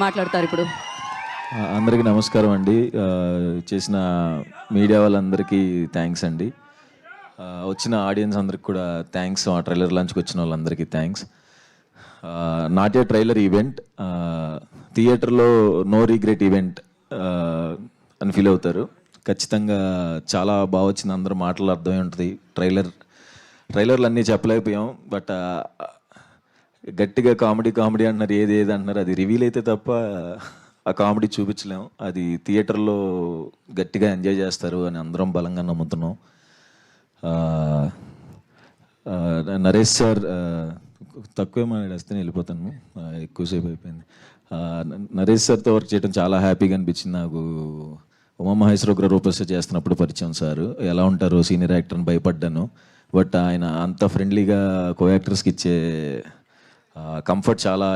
మాట్లాడతారు ఇప్పుడు. అందరికీ నమస్కారం అండి. చేసిన మీడియా వాళ్ళందరికీ థ్యాంక్స్ అండి. వచ్చిన ఆడియన్స్ అందరికి కూడా థ్యాంక్స్. ఆ ట్రైలర్ లాంచ్కి వచ్చిన వాళ్ళందరికీ thanks. Not a trailer event, థియేటర్లో నో రిగ్రెట్ ఈవెంట్ అని ఫీల్ అవుతారు. ఖచ్చితంగా చాలా బాగా వచ్చింది. అందరూ మాటలు అర్థమై ఉంటుంది. ట్రైలర్లు అన్నీ చెప్పలేకపోయాం, బట్ గట్టిగా కామెడీ అంటున్నారు, ఏది అంటున్నారు. అది రివీల్ అయితే తప్ప ఆ కామెడీ చూపించలేం. అది థియేటర్లో గట్టిగా ఎంజాయ్ చేస్తారు అని అందరం బలంగా నమ్ముతున్నాం. నరేష్ సార్, తక్కువే మాట్లాడేస్తే వెళ్ళిపోతాను, ఎక్కువసేపు అయిపోయింది. నరేష్ సార్తో వర్క్ చేయడం చాలా హ్యాపీగా అనిపించింది నాకు. ఉమామహేశ్వర రూపస్ చేస్తున్నప్పుడు పరిచయం సార్, ఎలా ఉంటారు సీనియర్ యాక్టర్ని భయపడ్డాను. బట్ ఆయన అంత ఫ్రెండ్లీగా కో యాక్టర్స్కి ఇచ్చే కంఫర్ట్ చాలా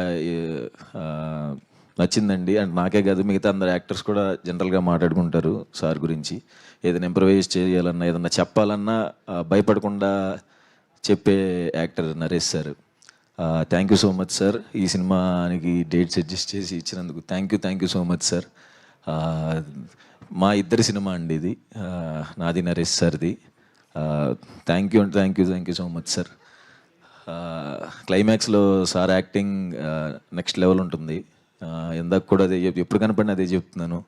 నచ్చిందండి. అండ్ నాకే కాదు, మిగతా అందరు యాక్టర్స్ కూడా జనరల్గా మాట్లాడుకుంటారు సార్ గురించి. ఏదైనా ఇంప్రవైజ్ చేయాలన్నా, ఏదన్నా చెప్పాలన్నా భయపడకుండా చెప్పే actor Naresh sir. Thank you so much sir. ఈ సినిమానికి డేట్స్ అడ్జస్ట్ చేసి ఇచ్చినందుకు thank you so much sir. మా ఇద్దరి సినిమా అండి ఇది, నాది నరేష్ సార్ది. Thank you so much sir. క్లైమాక్స్లో సార్ యాక్టింగ్ నెక్స్ట్ లెవెల్ ఉంటుంది. ఇందాక కూడా అదే ఎప్పుడు కనపడిన అదే చెప్తున్నాను.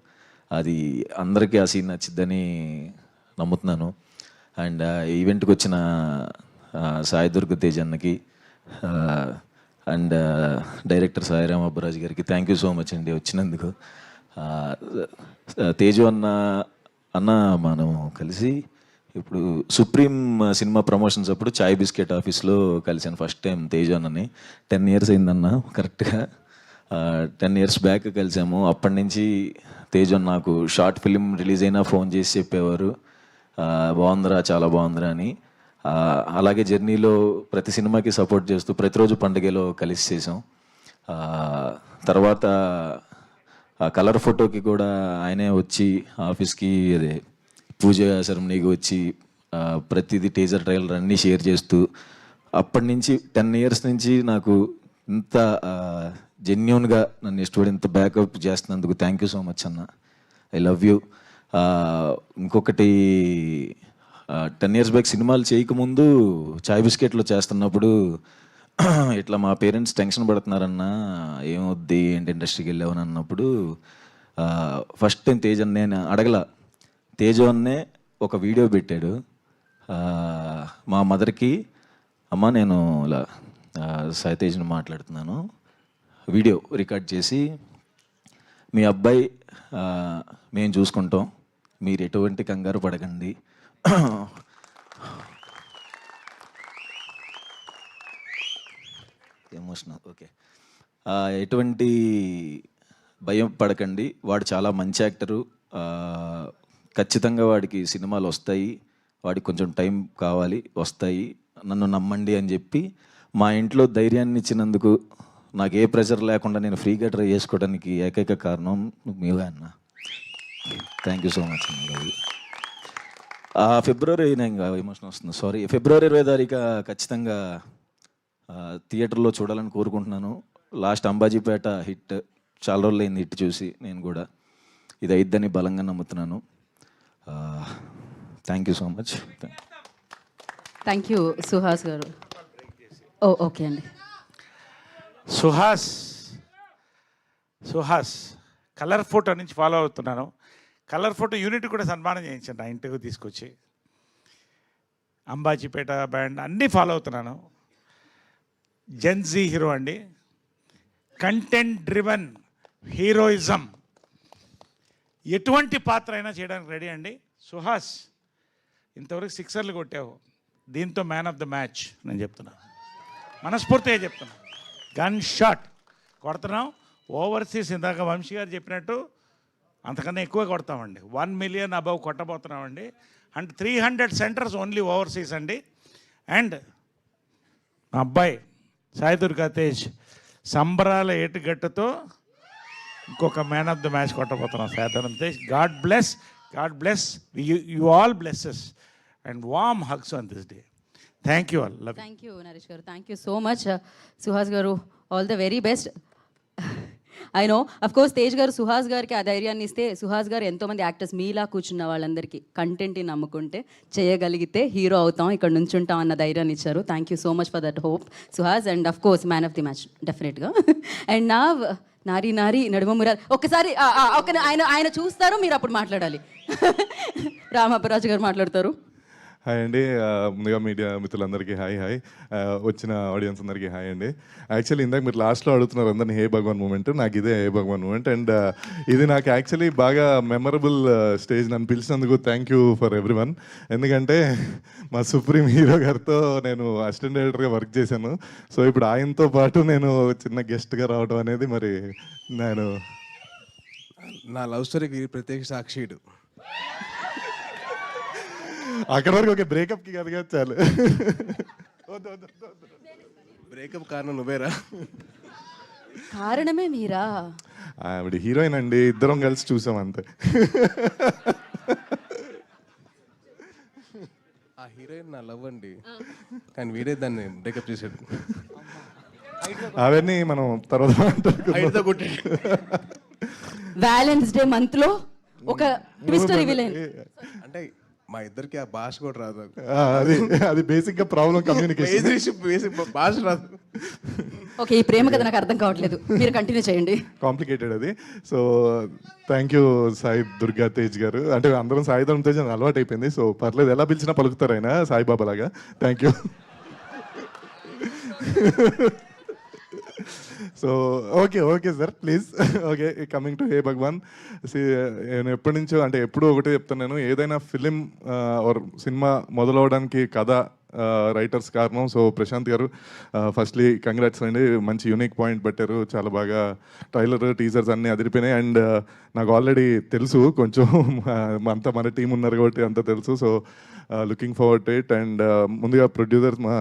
అది అందరికీ ఆ సీన్ నచ్చిద్దని నమ్ముతున్నాను. అండ్ ఈవెంట్కి వచ్చిన సాయి దుర్గ తేజ్ అన్నకి అండ్ డైరెక్టర్ సాయిరామ్ అబ్బరాజ్ గారికి థ్యాంక్ యూ సో మచ్ అండి వచ్చినందుకు. తేజు అన్న మనం కలిసి ఇప్పుడు సుప్రీం సినిమా ప్రమోషన్స్ అప్పుడు చాయ్ బిస్కెట్ ఆఫీస్లో కలిసాను ఫస్ట్ టైం తేజు అన్నని. 10 years అయిందన్న, కరెక్ట్గా 10 years బ్యాక్ కలిసాము. అప్పటి నుంచి తేజు అన్న నాకు షార్ట్ ఫిలిం రిలీజ్ అయినా ఫోన్ చేసి చెప్పేవారు, బాగుందిరా, చాలా బాగుందిరా అని. అలాగే జర్నీలో ప్రతి సినిమాకి సపోర్ట్ చేస్తూ ప్రతిరోజు పండుగలో కలిసి చేసాం. తర్వాత కలర్ ఫోటోకి కూడా ఆయనే వచ్చి ఆఫీస్కి, అదే పూజ సెరమనీకి వచ్చి ప్రతిదీ టీజర్ ట్రైలర్ అన్నీ షేర్ చేస్తూ, అప్పటి నుంచి 10 years నుంచి నాకు ఇంత జెన్యూన్గా నన్ను ఇష్టపడి ఇంత బ్యాకప్ చేస్తున్నందుకు థ్యాంక్ యూ సో మచ్ అన్న. I love you. ఇంకొకటి, 10 years బ్యాక్ సినిమాలు చేయకముందు చాయ్ బిస్కెట్లో చేస్తున్నప్పుడు ఇట్లా మా పేరెంట్స్ టెన్షన్ పడుతున్నారన్నా, ఏమొద్ది ఏంటి ఇండస్ట్రీకి వెళ్ళావని అన్నప్పుడు ఫస్ట్ టైం తేజ్ అన్నే అడగల. తేజు అన్నే ఒక వీడియో పెట్టాడు మా మదర్కి, అమ్మ నేను ఇలా సాయి తేజ్ని మాట్లాడుతున్నాను, వీడియో రికార్డ్ చేసి, మీ అబ్బాయి మేము చూసుకుంటాం, మీరు ఎటువంటి కంగారు పడకండి, ఎమోషనల్, ఓకే, ఎటువంటి భయం పడకండి, వాడు చాలా మంచి యాక్టరు, ఖచ్చితంగా వాడికి సినిమాలు వస్తాయి, వాడికి కొంచెం టైం కావాలి, వస్తాయి, నన్ను నమ్మండి అని చెప్పి మా ఇంట్లో ధైర్యాన్ని ఇచ్చినందుకు, నాకు ఏ ప్రెషర్ లేకుండా నేను ఫ్రీగా ట్రై చేసుకోవడానికి ఏకైక కారణం మీవే అన్న. థ్యాంక్ యూ సో మచ్ అన్న. ఫిబ్రవరి, ఇంకా ఎమోషన్ వస్తుంది, సారీ, February 20 ఖచ్చితంగా థియేటర్లో చూడాలని కోరుకుంటున్నాను. లాస్ట్ అంబాజీపేట హిట్, చాలా రోజులు అయింది హిట్ చూసి, నేను కూడా ఇది అయిద్దని బలంగా నమ్ముతున్నాను. Thank you so much. Thank you Suhas గారు. ఓకే అండి. సుహాస్ కలర్ ఫోటో నుంచి ఫాలో అవుతున్నాను. కలర్ ఫోటో యూనిట్ కూడా సన్మానం చేయించండి ఆ ఇంటికి తీసుకొచ్చి. అంబాజీపేట బ్యాండ్ అన్నీ ఫాలో అవుతున్నాను. జెన్జీ హీరో అండి, కంటెంట్ డ్రివెన్ హీరోయిజం, ఎటువంటి పాత్ర అయినా చేయడానికి రెడీ అండి. సుహాస్, ఇంతవరకు 6 కొట్టావు, దీంతో మ్యాన్ ఆఫ్ ద మ్యాచ్ నేను చెప్తున్నా, మనస్ఫూర్తిగా చెప్తున్నా. గన్ షాట్ కొడుతున్నాం. ఓవర్సీస్ ఇందాక వంశీ గారు చెప్పినట్టు అంతకన్నా ఎక్కువ కొడతామండి. 1 million అబవ్ కొట్టబోతున్నామండి. అండ్ 300 centers ఓన్లీ ఓవర్సీస్ అండి. అండ్ మా అబ్బాయి సాయి దుర్గా తేజ్ సంబరాల ఏటుగట్టుతో ఇంకొక మ్యాన్ ఆఫ్ ద మ్యాచ్ కొట్టబోతున్నాం. Sai Tej, god bless you all blesses and warm hugs on this day. Thank you all. Thank you Naresh garu, thank you so much. Suhas garu, all the very best. I know of course Tej garu Suhas గారికి ఆ ధైర్యాన్ని ఇస్తే, సుహాస్ గారు ఎంతోమంది actors మీలా కూర్చున్న వాళ్ళందరికీ కంటెంట్ని నమ్ముకుంటే చేయగలిగితే హీరో అవుతాం, ఇక్కడ నుంచుంటాం అన్న ధైర్యాన్ని ఇచ్చారు. Thank you so much for that hope Suhas. And of course man of the match డెఫినెట్గా. అండ్ నా నారి నారి నడుమ మురారి ఒక్కసారి ఆయన చూస్తారు, మీరు అప్పుడు మాట్లాడాలి. రామప్పరాజు గారు మాట్లాడతారు. హాయ్ అండి, ముందుగా మీడియా మిత్రులందరికీ హాయ్ హాయ్, వచ్చిన ఆడియన్స్ అందరికీ హాయ్ అండి. యాక్చువల్లీ ఇందాక మీరు లాస్ట్లో అడుగుతున్నారు అందరినీ హే భగవాన్ మూమెంట్, నాకు ఇదే హే భగవాన్ మూమెంట్. అండ్ ఇది నాకు యాక్చువల్లీ బాగా మెమరబుల్ స్టేజ్. నన్ను పిలిచినందుకు thank you for everyone. ఎందుకంటే మా సుప్రీం హీరో గారితో నేను అసిస్టెంట్ డైరెక్టర్గా వర్క్ చేశాను. సో ఇప్పుడు ఆయనతో పాటు నేను చిన్న గెస్ట్గా రావడం అనేది మరి నేను నా లవ్ స్టోరీకి ప్రత్యేక సాక్షిడు. అక్కడ వరకు ఒక బ్రేకప్కి కదిగా చాలు. బ్రేకప్ కారణం నువ్వేరా? కారణమే మీరా? ఆవిడ హీరోయిన్ అండి, ఇద్దరం కలిసి చూసాం అంతే. ఆ హీరోయిన్ నా లవ్ అండి, కానీ వీడే దాన్ని బ్రేకప్ చేశాడు. అవన్నీ మనం తర్వాత మాట్లాడుకుందాం. వ్యాలెన్స్ డే మంత్ లో ఒక ట్విస్ట్ రివీల్ అయింది. అంటే మా ఇద్దరికి ఆ భాష కూడా రాదు. అది బేసిక్ గా ప్రాబ్లం, కమ్యూనికేషన్. బేసిక్ భాష రాదు. ఓకే, ఈ ప్రేమ కథ నాకు అర్థం కావట్లేదు, మీరు కంటిన్యూ చేయండి. కాంప్లికేటెడ్ అది. So thank you Sai Durga Tej గారు. అంటే అందరం సాయిధరం తేజ్ అని అలవాటు అయిపోయింది. సో పర్లేదు, ఎలా పిలిచినా పలుకుతారు ఆయన సాయిబాబా లాగా. Thank you. So okay sir, please. Okay, coming to hey Bhagwan. నేను ఎప్పటి నుంచో, అంటే ఎప్పుడూ ఒకటే చెప్తాను, నేను ఏదైనా ఫిలిం ఆర్ సినిమా మొదలవడానికి కథ రైటర్స్ కారణం. సో ప్రశాంత్ గారు, ఫస్ట్లీ కంగ్రాట్స్ అండి, మంచి యూనిక్ పాయింట్ పెట్టారు. చాలా బాగా ట్రైలర్ టీజర్స్ అన్నీ అదిరిపోయినాయి. అండ్ నాకు ఆల్రెడీ తెలుసు కొంచెం, అంతా మన టీం ఉన్నారు కాబట్టి అంతా తెలుసు. So looking forward to it. And ముందుగా ప్రొడ్యూసర్ మా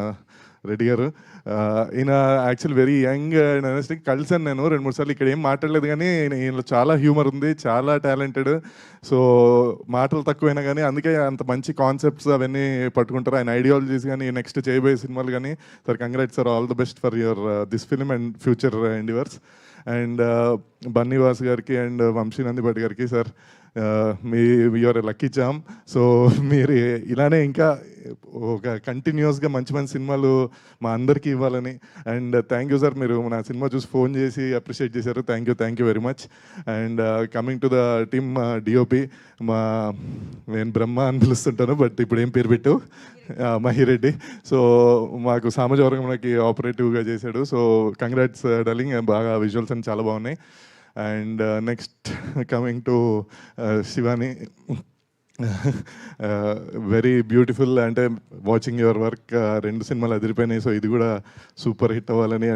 రెడ్డి గారు, ఈయన actual very young and interesting. కలిసాను నేను 2-3 సార్లు. ఇక్కడ ఏం మాట్లాడలేదు కానీ ఈయనలో చాలా హ్యూమర్ ఉంది, చాలా టాలెంటెడ్. సో మాటలు తక్కువైనా కానీ అందుకే అంత మంచి కాన్సెప్ట్స్ అవన్నీ పట్టుకుంటారు. ఆయన ఐడియాలజీస్ కానీ నెక్స్ట్ చేయబోయే సినిమాలు కానీ. Sir congrats sir, all the best for your this film and future endeavours. And Bunny Vas గారికి అండ్ వంశీ నందిపటి గారికి, sir me your lucky charm. So మీరు ఇలానే ఇంకా ఒక కంటిన్యూస్గా మంచి మంచి సినిమాలు మా అందరికీ ఇవ్వాలని. అండ్ థ్యాంక్ యూ సార్, మీరు నా సినిమా చూసి ఫోన్ చేసి అప్రిషియేట్ చేశారు. Thank you very much. And coming to the team DOP, నేను బ్రహ్మ అని పిలుస్తుంటాను, బట్ ఇప్పుడు ఏం పేరు పెట్టు, మహిరెడ్డి. సో మాకు సామాజిక ఆపరేటివ్గా చేశాడు. సో కంగ్రాట్స్ డార్లింగ్, బాగా విజువల్స్ అని చాలా బాగున్నాయి. And next coming to Shivani, very beautiful. అంటే వాచింగ్ యువర్ వర్క్, 2 సినిమాలు అదిరిపోయినాయి. సో ఇది కూడా సూపర్ హిట్ అవ్వాలని